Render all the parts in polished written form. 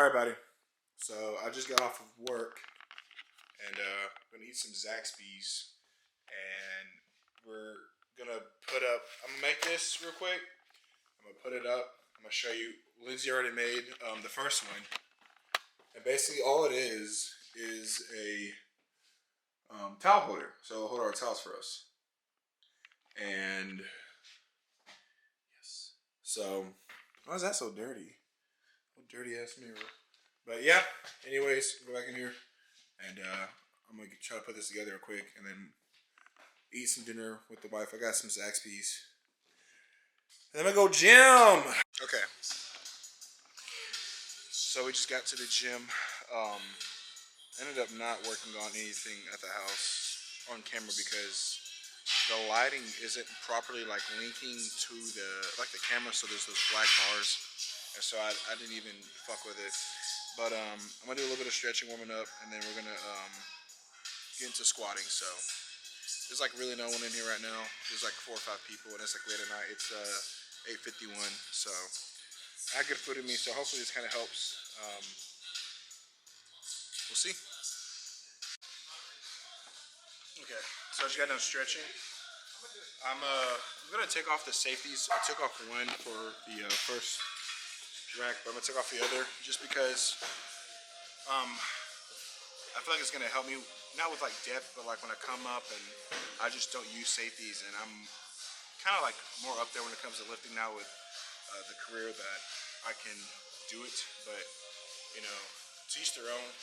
Alright, buddy. So I just got off of work and I'm gonna eat some Zaxby's, and we're gonna put up, I'm gonna make this real quick. I'm gonna put it up. I'm gonna show you. Lindsay already made the first one, and basically all it is a towel holder. So it'll hold our towels for us. And yes, so why is that so dirty? What dirty ass mirror. But yeah, anyways, go back in here, and I'm gonna try to put this together real quick, and then eat some dinner with the wife. I got some Zaxby's. And then I'm gonna go gym. Okay. So we just got to the gym. Ended up not working on anything at the house on camera because the lighting isn't properly like linking to the camera, so there's those black bars, and so I didn't even fuck with it. But I'm gonna do a little bit of stretching, warming up, and then we're gonna get into squatting. So there's like really no one in here right now. There's like 4 or 5 people, and it's like late at night. It's 8:51, so I got good food in me. So hopefully this kind of helps. We'll see. Okay, so I just got done stretching. I'm gonna take off the safeties. I took off one for the first rack, but I'm gonna take off the other just because I feel like it's gonna help me, not with like depth, but like when I come up and I just don't use safeties, and I'm kind of like more up there when it comes to lifting now with the career that I can do it. But you know, to each their own.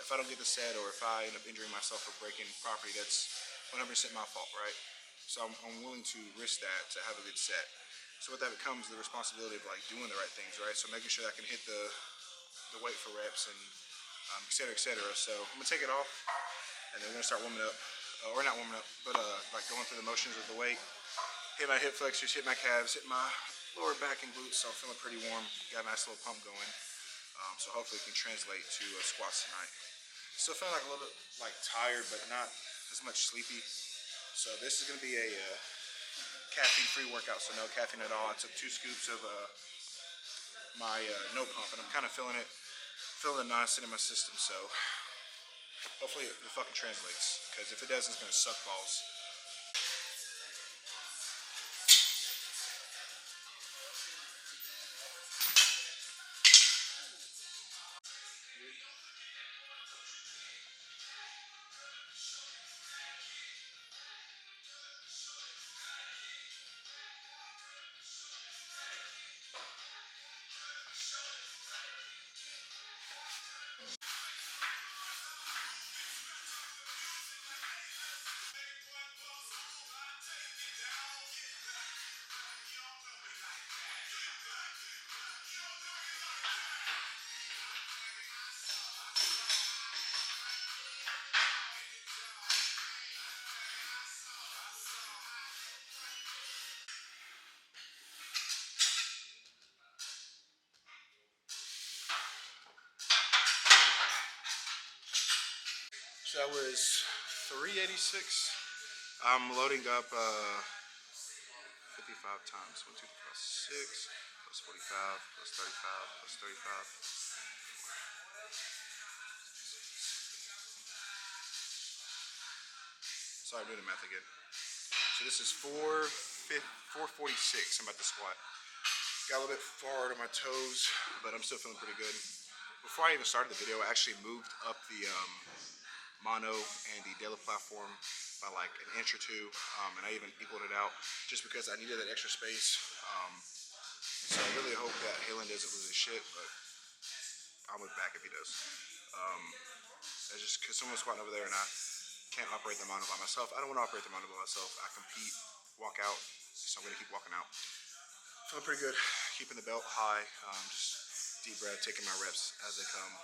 If I don't get the set, or if I end up injuring myself or breaking property, that's 100% my fault, right? So I'm willing to risk that to have a good set. So with that becomes the responsibility of like doing the right things, right? So making sure that I can hit the weight for reps, and et cetera, et cetera. So I'm gonna take it off, and then we're gonna start warming up, or not warming up, but like going through the motions with the weight. Hit my hip flexors, hit my calves, hit my lower back and glutes. So I'm feeling pretty warm. Got a nice little pump going. So hopefully it can translate to squats tonight. Still feeling like a little bit like tired, but not as much sleepy. So this is gonna be a caffeine-free workout, so no caffeine at all. I took 2 scoops of my no pump, and I'm kind of feeling the nonsense in my system. So hopefully it fucking translates, because if it doesn't, it's gonna suck balls. So that was 386. I'm loading up 55 times 1, 2, 3, 4, 6 plus 45 plus 35 plus 35. Sorry, I'm doing the math again. So this is 446. I'm about to squat. Got a little bit forward on my toes, but I'm still feeling pretty good. Before I even started the video, I actually moved up the mono and the deadlift platform by like an inch or 2, and I even equaled it out just because I needed that extra space. So I really hope that Halen doesn't lose his shit, but I'll move back if he does. It's just because someone's squatting over there and I can't operate the mono by myself. I don't want to operate the mono by myself. I compete, walk out, so I'm going to keep walking out. Feeling pretty good, keeping the belt high, just deep breath, taking my reps as they come.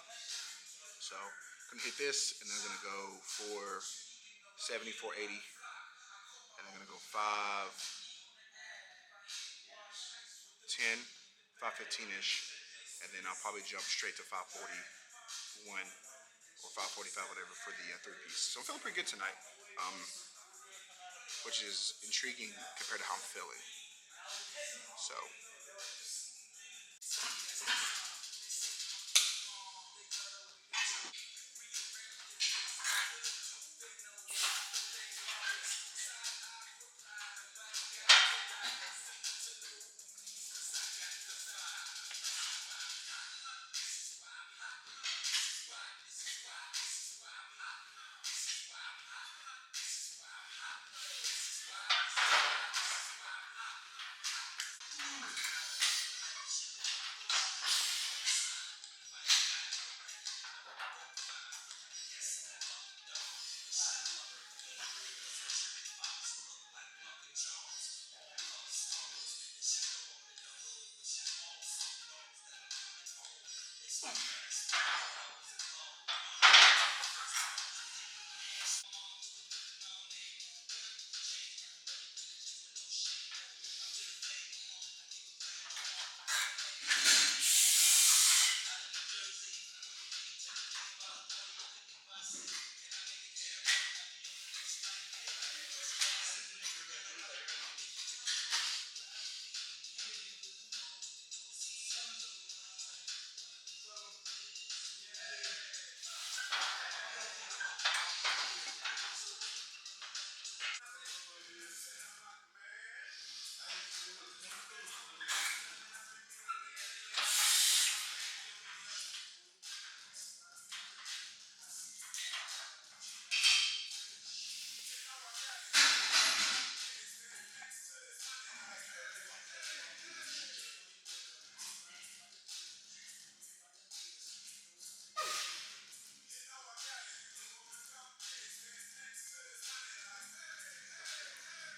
So I'm gonna hit this, and then I'm gonna go for 70, 480, and I'm gonna go 5, 10, 515-ish, and then I'll probably jump straight to 541 or 545, whatever, for the 3-piece. So I'm feeling pretty good tonight, which is intriguing compared to how I'm feeling. So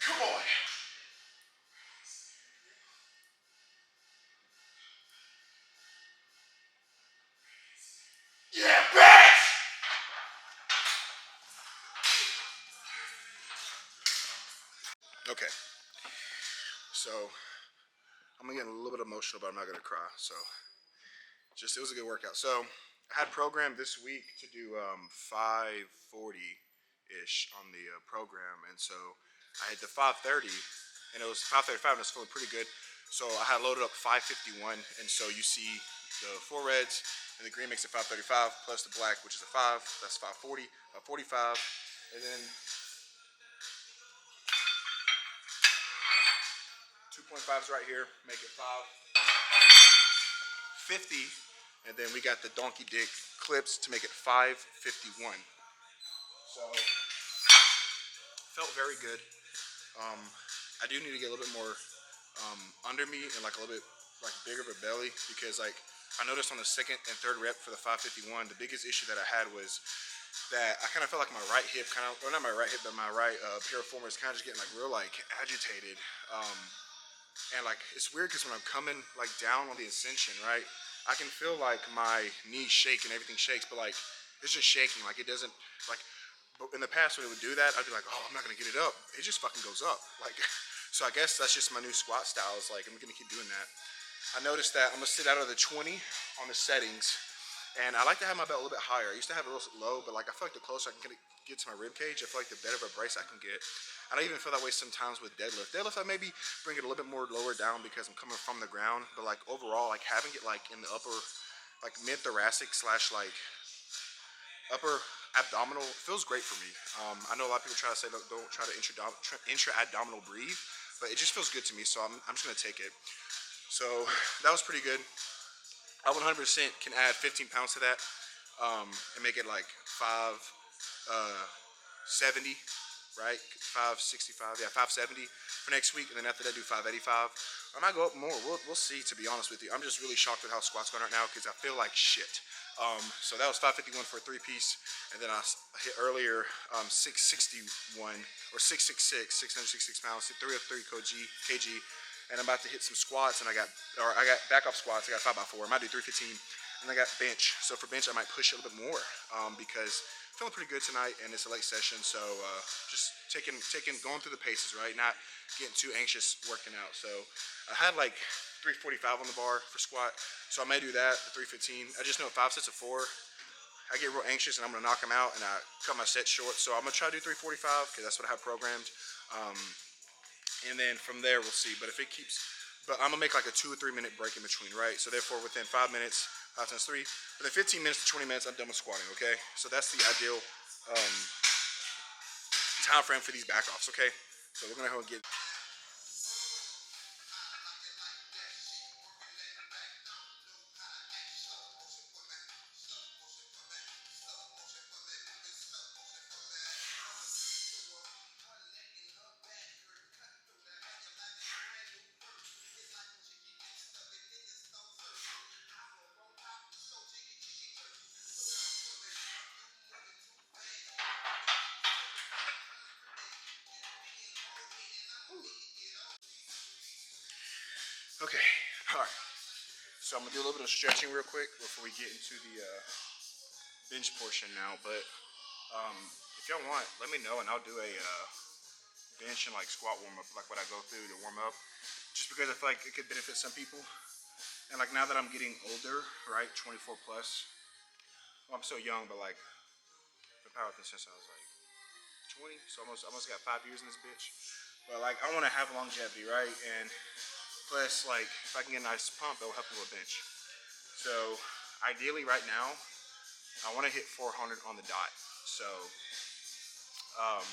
Come on. Yeah, bitch! Okay, so I'm gonna get a little bit emotional, but I'm not gonna cry. So, just it was a good workout. So, I had programmed this week to do 540 ish on the program, and so I had the 530, and it was 535, and it was feeling pretty good. So I had loaded up 551, and so you see the four reds and the green makes it 535 plus the black, which is a 5. That's 540, 45, and then 2.5s right here make it 550, and then we got the donkey dick clips to make it 551. So felt very good. Um, I do need to get a little bit more under me and like a little bit like bigger of a belly, because like I noticed on the second and third rep for the 551, the biggest issue that I had was that I kind of felt like my right hip kind of, or not my right hip, but my right piriform is kind of just getting like real like agitated. And like it's weird because when I'm coming like down on the ascension, right, I can feel like my knees shake and everything shakes, but like it's just shaking. Like it doesn't like. But in the past when it would do that, I'd be like, oh, I'm not gonna get it up. It just fucking goes up. Like, so I guess that's just my new squat style. Is like I'm gonna keep doing that. I noticed that I'm gonna sit out of the 20 on the settings, and I like to have my belt a little bit higher. I used to have it a little low, but like I feel like the closer I can get to my rib cage, I feel like the better of a brace I can get. And I even feel that way sometimes with deadlift. Deadlift, I maybe bring it a little bit more lower down because I'm coming from the ground. But like overall, like having it like in the upper, like mid thoracic slash like upper abdominal feels great for me. I know a lot of people try to say don't try to intra-abdominal breathe, but it just feels good to me. So I'm just gonna take it. So that was pretty good. I 100% can add 15 pounds to that and make it like 570, right? 565, yeah, 570 for next week, and then after that do 585. I might go up more. We'll see. To be honest with you, I'm just really shocked with how squats going right now because I feel like shit. So that was 551 for a three-piece, and then I hit earlier 661 or 666, 666 pounds, 303 kg, and I'm about to hit some squats, and I got back off squats. I got 5x4. I might do 315, and I got bench. So for bench, I might push it a little bit more because I'm feeling pretty good tonight, and it's a late session. So just going through the paces, right? Not getting too anxious working out. So I had like 345 on the bar for squat, so I may do that, the 315. I just know 5 sets of 4, I get real anxious and I'm gonna knock them out, and I cut my set short. So I'm gonna try to do 345 because that's what I have programmed. And then from there we'll see. But if it keeps, but I'm gonna make like a 2 or 3 minute break in between, right? So therefore within 5 minutes, 5 times 3, within 15 minutes to 20 minutes, I'm done with squatting. Okay, so that's the ideal time frame for these back offs. Okay, so we're gonna go and get. Okay, all right. So I'm gonna do a little bit of stretching real quick before we get into the bench portion now. But if y'all want, let me know and I'll do a bench and like squat warm up, like what I go through to warm up. Just because I feel like it could benefit some people. And like now that I'm getting older, right, 24 plus. Well, I'm so young, but like been powerlifting since I was like 20, so almost got 5 years in this bitch. But like I want to have longevity, right? And plus, like if I can get a nice pump, it'll help me with bench. So ideally, right now, I want to hit 400 on the dot. So um,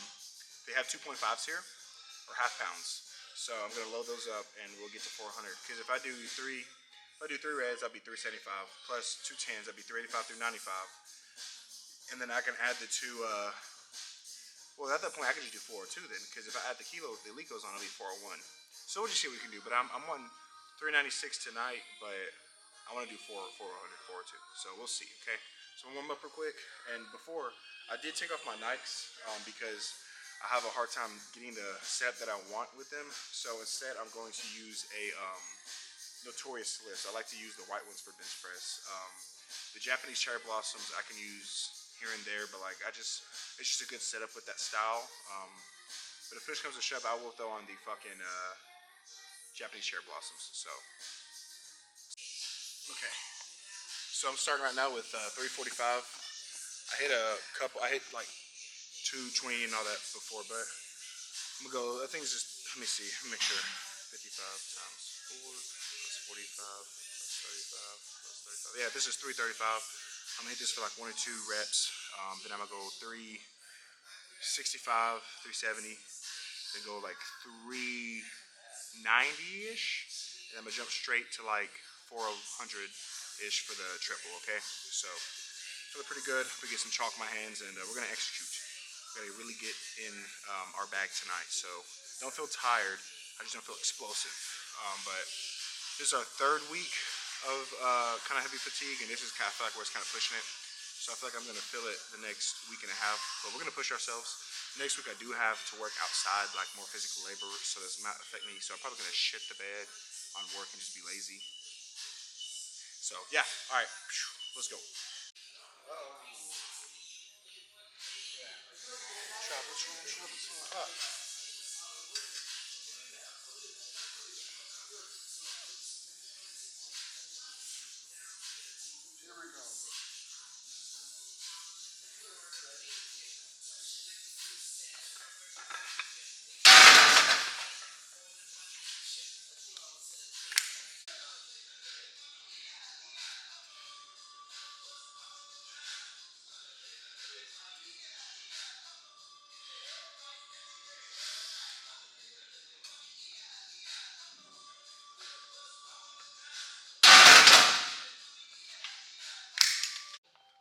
they have 2.5s here, or half pounds. So I'm gonna load those up, and we'll get to 400. Because if I do three reds, I'll be 375 plus 2 10s. I'll be 385 through 95, and then I can add the two. Well, at that point, I could just do 402 then, because if I add the kilos, the Elicos on, it'll be 401. So we'll just see what we can do. But I'm on 396 tonight, but I want to do 400, 402. So we'll see, okay? So I'm warm up real quick. And before, I did take off my Nikes because I have a hard time getting the setup that I want with them. So instead, I'm going to use a Notorious Slips. I like to use the white ones for bench press. The Japanese cherry blossoms I can use here and there, but like it's just a good setup with that style. But if push comes to shove, I will throw on the fucking Japanese cherry blossoms. So okay, so I'm starting right now with 345. I hit a couple. I hit like 220 and all that before, but I'm gonna go. I think it's just. Let me see. Let me make sure. 55 times 4 plus 45 plus 35 plus 35. Yeah, this is 335. I'm gonna hit this for like 1 or 2 reps. Then I'm gonna go 365, 370. Then go like 390-ish. And I'm gonna jump straight to like 400-ish for the triple. Okay, so feeling pretty good. We get some chalk in my hands, and we're gonna execute. We're gonna really get in our bag tonight. So don't feel tired. I just don't feel explosive. But this is our 3rd week of kind of heavy fatigue, and this is kind of feel like where it's kind of pushing it. So I feel like I'm gonna feel it the next week and a half. But we're gonna push ourselves. Next week I do have to work outside, like more physical labor, so it does not affect me. So I'm probably gonna shit the bed on work and just be lazy. So yeah, all right, let's go. Travel. Here we go.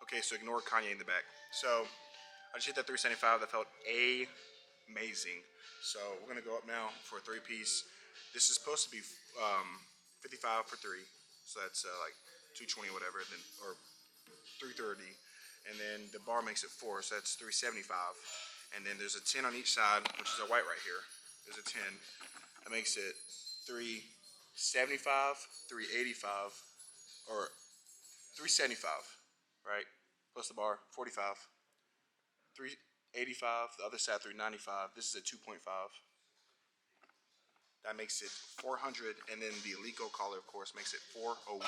Okay, so ignore Kanye in the back. So I just hit that 375. That felt amazing. So we're gonna go up now for a 3-piece. This is supposed to be 55 for 3. So that's like 220 or whatever, then or 330. And then the bar makes it 4, so that's 375. And then there's a 10 on each side, which is a white right here. There's a 10. That makes it 375, 385, or 375, right? Plus the bar, 45. 385, the other side 395. This is a 2.5. That makes it 400, and then the Alico collar, of course, makes it 401.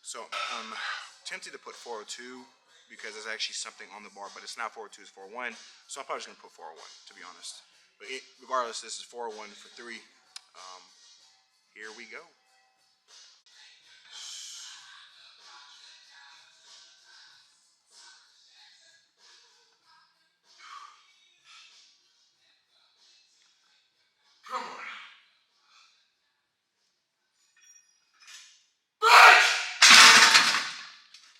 So I'm tempted to put 402 because there's actually something on the bar, but it's not 402, it's 401. So I'm probably just gonna put 401, to be honest. But regardless, this is 401 for 3. Here we go. Come on.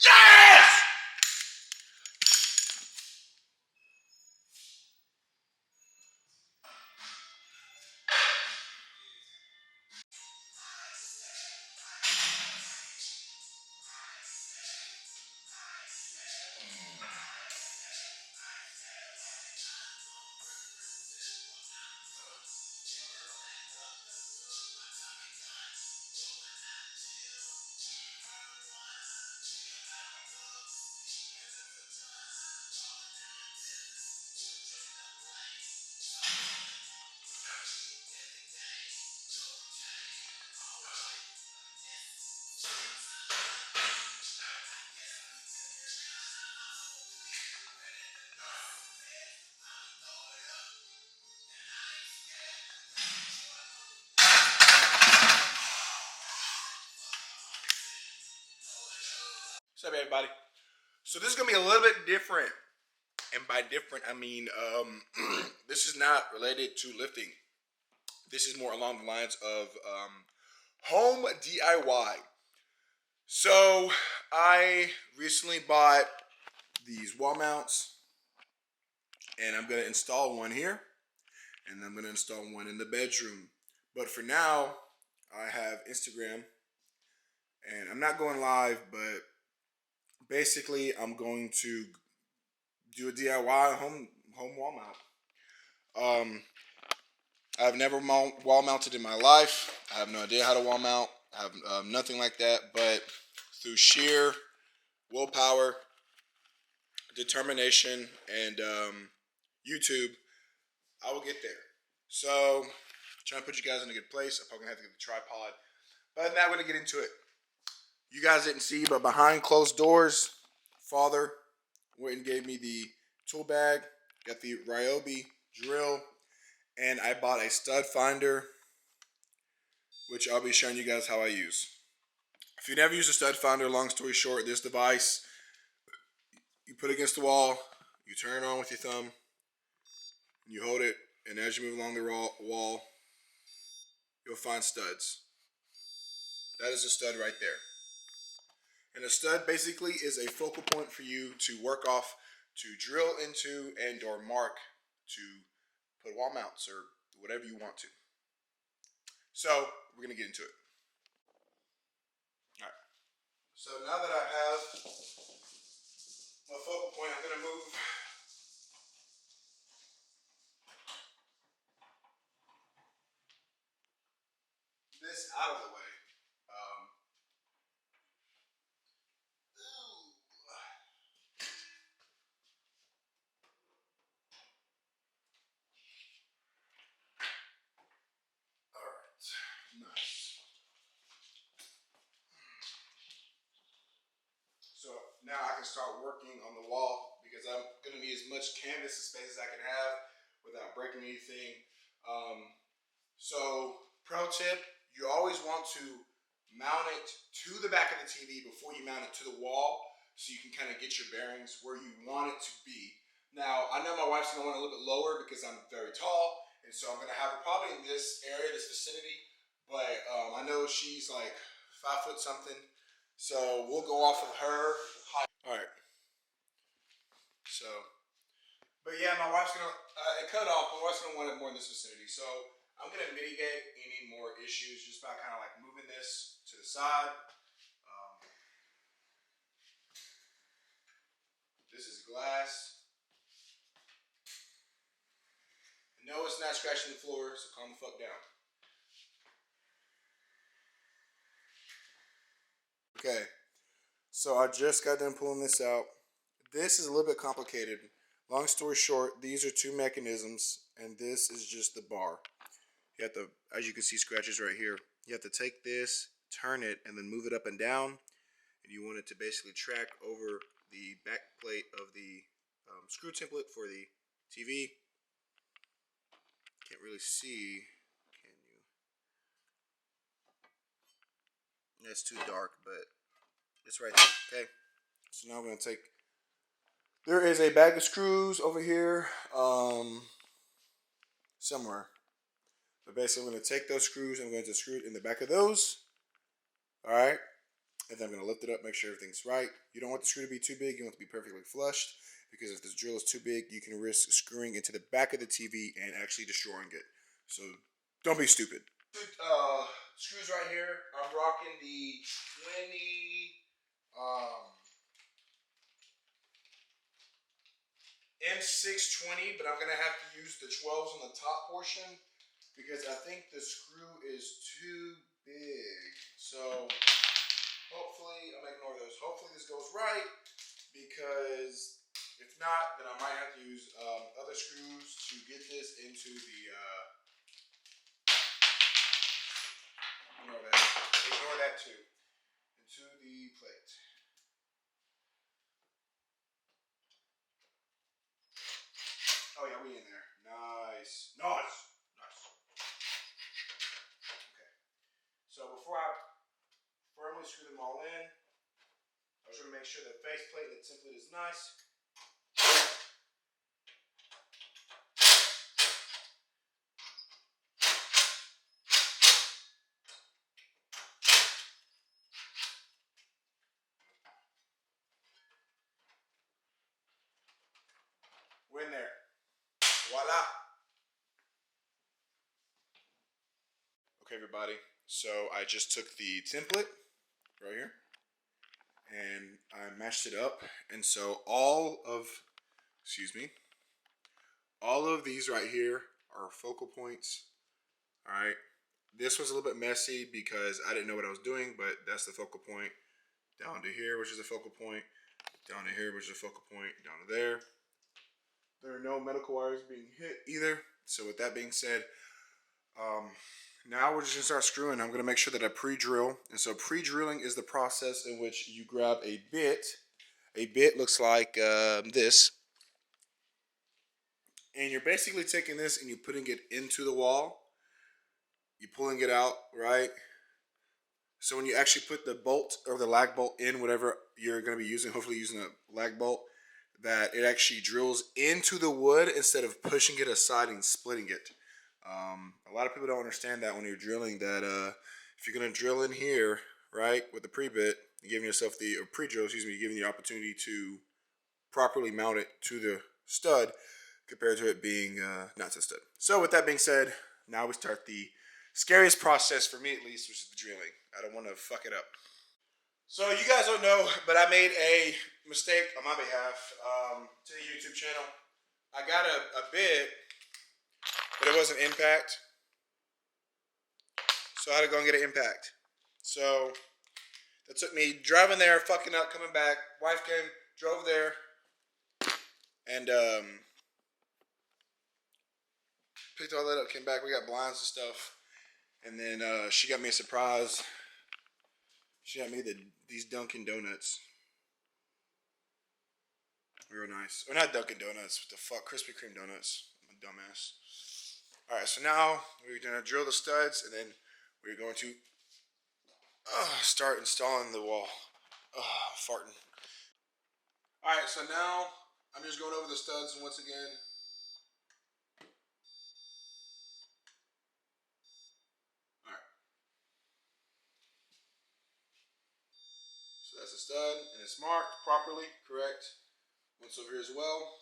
Yes! What's up, everybody? So this is gonna be a little bit different, and by different I mean this is not related to lifting. This is more along the lines of home DIY. So I recently bought these wall mounts, and I'm gonna install one here, and I'm gonna install one in the bedroom. But for now, I have Instagram, and I'm not going live, but basically I'm going to do a DIY home wall mount. I've never wall mounted in my life. I have no idea how to wall mount. I have nothing like that. But through sheer willpower, determination, and YouTube, I will get there. So, trying to put you guys in a good place. I'm probably gonna have to get the tripod. But now we're gonna get into it. You guys didn't see, but behind closed doors, Father went and gave me the tool bag. Got the Ryobi drill. And I bought a stud finder, which I'll be showing you guys how I use. If you never used a stud finder, long story short, this device, you put it against the wall, you turn it on with your thumb, you hold it, and as you move along the wall, you'll find studs. That is a stud right there. And a stud basically is a focal point for you to work off, to drill into, and or mark to put wall mounts or whatever you want to. So we're gonna get into it. All right. So now that I have my focal point, I'm gonna move this out of the way. All right. Nice. So now I can start working on the wall because I'm going to need as much canvas space as I can have without breaking anything. So pro tip, you always want to mount it to the back of the TV before you mount it to the wall so you can kind of get your bearings where you want it to be. Now, I know my wife's going to want it a little bit lower because I'm very tall, and so I'm going to have it probably in this area, this vicinity, but I know she's like 5 foot something. So we'll go off of her height. All right. So, but yeah, my wife's gonna cut it off. My wife's gonna want it more in this vicinity. So I'm gonna mitigate any more issues just by kind of like moving this to the side. This is glass. No, it's not scratching the floor, so calm the fuck down. Okay. So I just got done pulling this out. This is a little bit complicated. Long story short, these are two mechanisms, and this is just the bar. You have to, as you can see, scratches right here. You have to take this, turn it, and then move it up and down. And you want it to basically track over the back plate of the screw template for the TV. Can't really see, can you? That's too dark, but it's right there, okay? So now I'm going to take, there is a bag of screws over here somewhere. But basically I'm going to take those screws and I'm going to screw it in the back of those. Alright? And then I'm going to lift it up, make sure everything's right. You don't want the screw to be too big, you want it to be perfectly flushed. Because if this drill is too big, you can risk screwing into the back of the TV and actually destroying it. So don't be stupid. Screws right here. I'm rocking the 20 M620, but I'm going to have to use the 12s on the top portion because I think the screw is too big. So hopefully, I'm going to ignore those. Hopefully this goes right because if not, then I might have to use other screws to get this into the, ignore that too, into the plate. Oh yeah, we in there. Nice. Nice. Nice. Okay. So before I firmly screw them all in, I just want to make sure the faceplate and the template is nice. We're in there. Voila. Okay, everybody. So I just took the template right here and I mashed it up. And so all of these right here are focal points. All right. This was a little bit messy because I didn't know what I was doing, but that's the focal point. Down to here, which is a focal point. Down to here, which is a focal point. Down to there. There are no medical wires being hit either. So with that being said, now we're just gonna start screwing. I'm gonna make sure that I pre-drill. And so pre-drilling is the process in which you grab a bit. A bit looks like this. And you're basically taking this and you're putting it into the wall. You're pulling it out, right? So when you actually put the bolt or the lag bolt in, whatever you're going to be using, hopefully using a lag bolt, that it actually drills into the wood instead of pushing it aside and splitting it. A lot of people don't understand that when you're drilling, that if you're going to drill in here, right, with the pre-bit, you're giving yourself the, or pre-drill, excuse me, you're giving the opportunity to properly mount it to the stud compared to it being not to the stud. So with that being said, now we start the scariest process for me at least, which is the drilling. I don't want to fuck it up. So you guys don't know, but I made a mistake on my behalf to the YouTube channel. I got a bid, but it wasn't impact. So I had to go and get an impact. So that took me driving there, fucking up, coming back. Wife came, drove there, and picked all that up, came back. We got blinds and stuff. And then she got me a surprise. She got me these Dunkin' Donuts. Real nice. Or not Dunkin' Donuts. What the fuck? Krispy Kreme donuts. I'm a dumbass. Alright, so now we're going to drill the studs. And then we're going to start installing the wall. Farting. Alright, so now I'm just going over the studs once again. So that's a stud, and it's marked properly, correct. Once over here as well.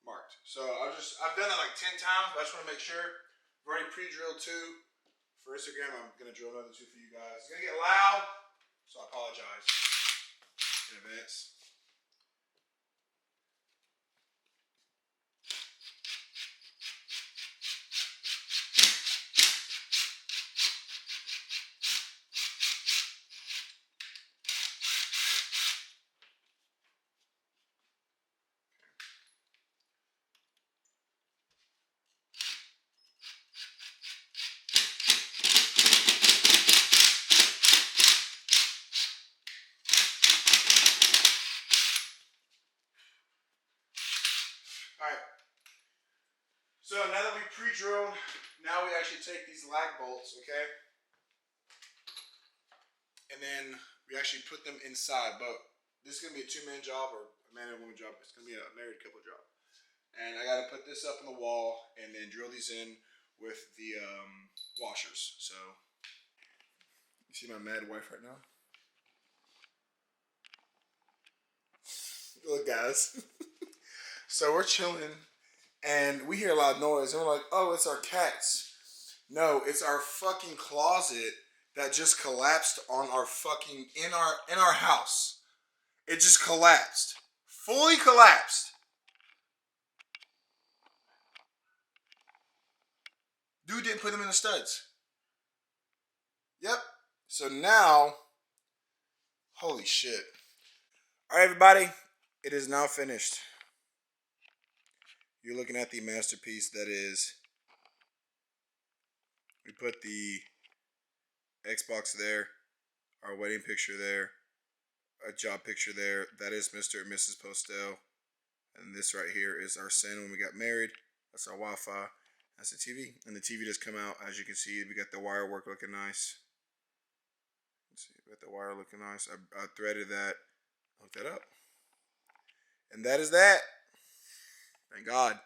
Marked. So I've done that like 10 times, but I just want to make sure. I've already pre-drilled 2. For Instagram, I'm going to drill another 2 for you guys. It's going to get loud, so I apologize in advance. Alright, so now that we pre-drilled, now we actually take these lag bolts, okay? And then we actually put them inside, but this is going to be a 2-man job or a man and woman job. It's going to be a married couple job. And I got to put this up on the wall and then drill these in with the washers. So, you see my mad wife right now? Look, guys. So we're chilling, and we hear a loud noise, and we're like, "Oh, it's our cats." No, it's our fucking closet that just collapsed on our fucking in our house. It just collapsed, fully collapsed. Dude didn't put them in the studs. Yep. So now, holy shit. All right, everybody, it is now finished. You're looking at the masterpiece that is. We put the Xbox there, our wedding picture there, a job picture there. That is Mr. and Mrs. Postel. And this right here is our sin when we got married. That's our Wi-Fi. That's the TV. And the TV just come out. As you can see, we got the wire work looking nice. Let's see, we got the wire looking nice. I threaded that, hooked that up. And that is that. Thank God.